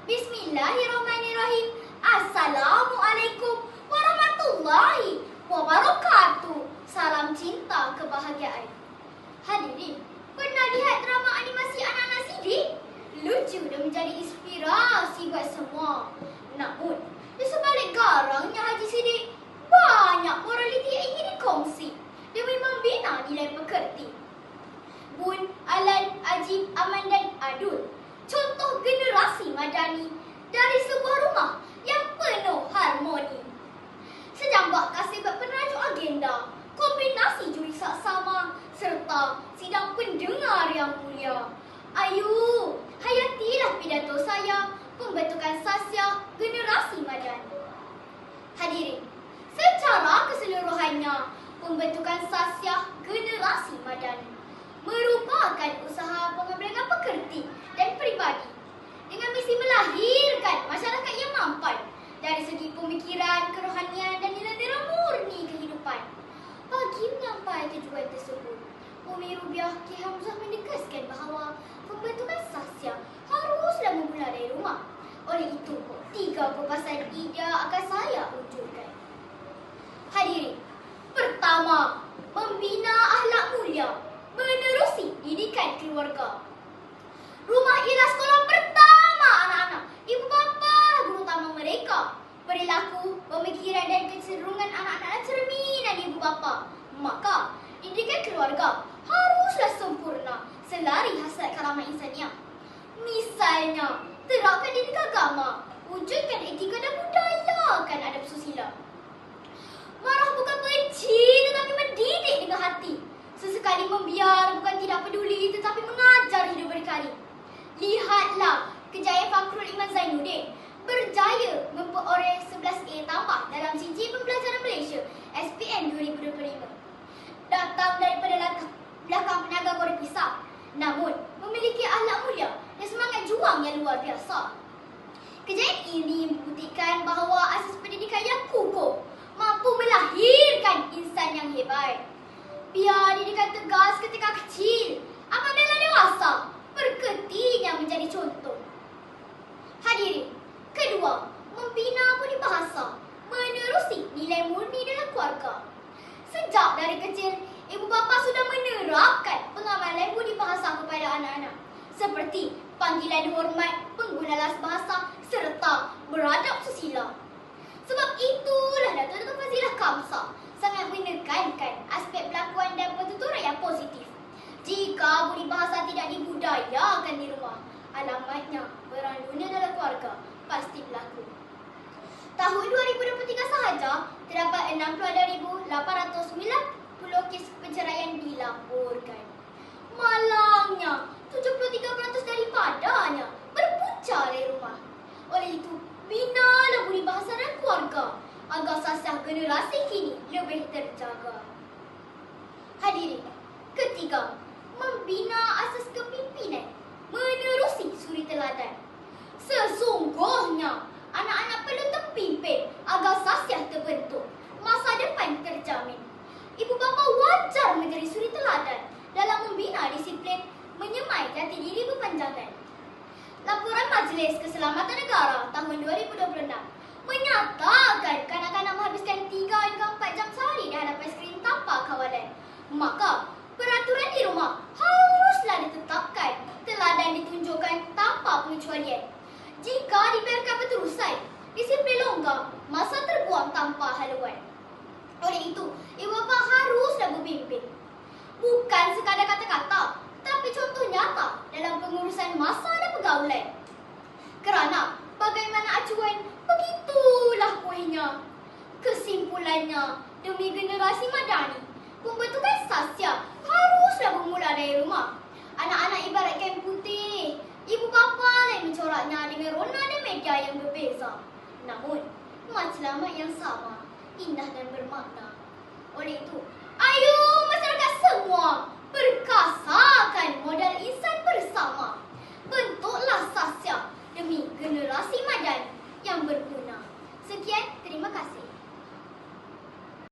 Bismillahirrahmanirrahim. Assalamualaikum warahmatullahi wabarakatuh. Salam cinta kebahagiaan. Hadirin, pernah lihat drama animasi anak-anak sidik? Lucu dan menjadi inspirasi buat semua. Namun, di sebalik garangnya Haji Sidik, banyak moraliti yang ingin dikongsi demi membina nilai pekerti. Bun, Alan, Ajib, Aman dan Adul, contoh generasi madani dari sebuah rumah yang penuh harmoni. Sejambak kasih peneraju agenda, kombinasi juri saksama serta sidang pendengar yang mulia. Ayo, hayatilah pidato saya pembentukan sasya generasi madani. Hadirin, secara keseluruhannya, pembentukan sasya generasi madani merupakan usaha pengembangan pekerti dan peribadi dengan misi melahirkan masyarakat yang mampan dari segi pemikiran, kerohanian dan nilai-nilai murni kehidupan. Bagi mencapai tujuan tersebut, Umi Rubiah K. Hamzah menegaskan bahawa pembentukan sasya haruslah bermula dari rumah. Oleh itu, 3 perbahasan ideal akan saya wujudkan. Hadirin, pertama, membina akhlak mulia menerusi didikan keluarga. Rumah ialah sekolah pertama anak-anak, ibu bapa guru utama mereka. Perilaku, pemikiran dan kecenderungan anak-anak cerminan ibu bapa. Maka, didikan keluarga haruslah sempurna selari hasrat karamah insaniah. Misalnya, terapkan didikan agama, wujudkan etika dan budayakan adab susila. Marah bukan benci tetapi mendidik dengan hati. Sesekali membiar bukan tidak peduli tetapi mengajar hidup berkali. Lihatlah kejayaan Fakhrul Iman Zainuddin berjaya memperoleh 11A tambah dalam CJ Pembelajaran Malaysia SPM 2025. Datang daripada belakang penaga goreng pisang, namun memiliki akhlak mulia dan semangat juang yang luar biasa. Kejayaan ini membuktikan bahawa asas pendidikan yang kukuh mampu melahirkan insan yang hebat. Biar didikan tegas ketika kecil, apabila dewasa, perketinya menjadi contoh. Hadirin, kedua, membina budi bahasa menerusi nilai murni dalam keluarga. Sejak dari kecil, ibu bapa sudah menerapkan pengamalan budi bahasa kepada anak-anak, seperti panggilan hormat, penggunaan bahasa serta beradab susila. Sebab itulah Datuk Fazilah Kamsah sangat menekankan aspek pelakuan dan pertuturan yang positif. Jika budi bahasa tidak dibudayakan di rumah, alamatnya perang dunia dalam keluarga pasti berlaku. Tahun 2023 sahaja, terdapat 62,890 kes perceraian dilaporkan. Malangnya, 73% daripadanya berpunca dari rumah. Oleh itu, binalah budi bahasa dan keluarga agar sasah generasi kini lebih terjaga. Hadirin, ketiga, membina asas kepimpinan menerusi suri teladan. Sesungguhnya, anak-anak perlu terpimpin agar sasih terbentuk, masa depan terjamin. Ibu bapa wajar menjadi suri teladan dalam membina disiplin menyemai jati diri berpanjangan. Laporan Majlis Keselamatan Negara tahun 2026 menyatakan kanak-kanak menghabiskan 3 hingga 4 jam sehari di hadapan skrin tanpa kawalan. Maka, peraturan di rumah haruslah ditetapkan, teladan ditunjukkan tanpa pengecualian. Jika dibiarkan berterusan, disiplin longgar, masa terbuang tanpa haluan. Oleh itu, ibu bapa haruslah berpimpin. Bukan sekadar kata-kata, tapi contoh nyata dalam pengurusan masa dan pergaulan. Kerana bagaimana acuan, begitulah kuihnya. Kesimpulannya, demi generasi madani, pembentukan sasya haruslah bermula dari rumah. Anak-anak ibarat kain putih, ibu bapa yang mencoraknya dengan warna dan media yang berbeza. Namun, matlamat yang sama, indah dan bermakna. Oleh itu,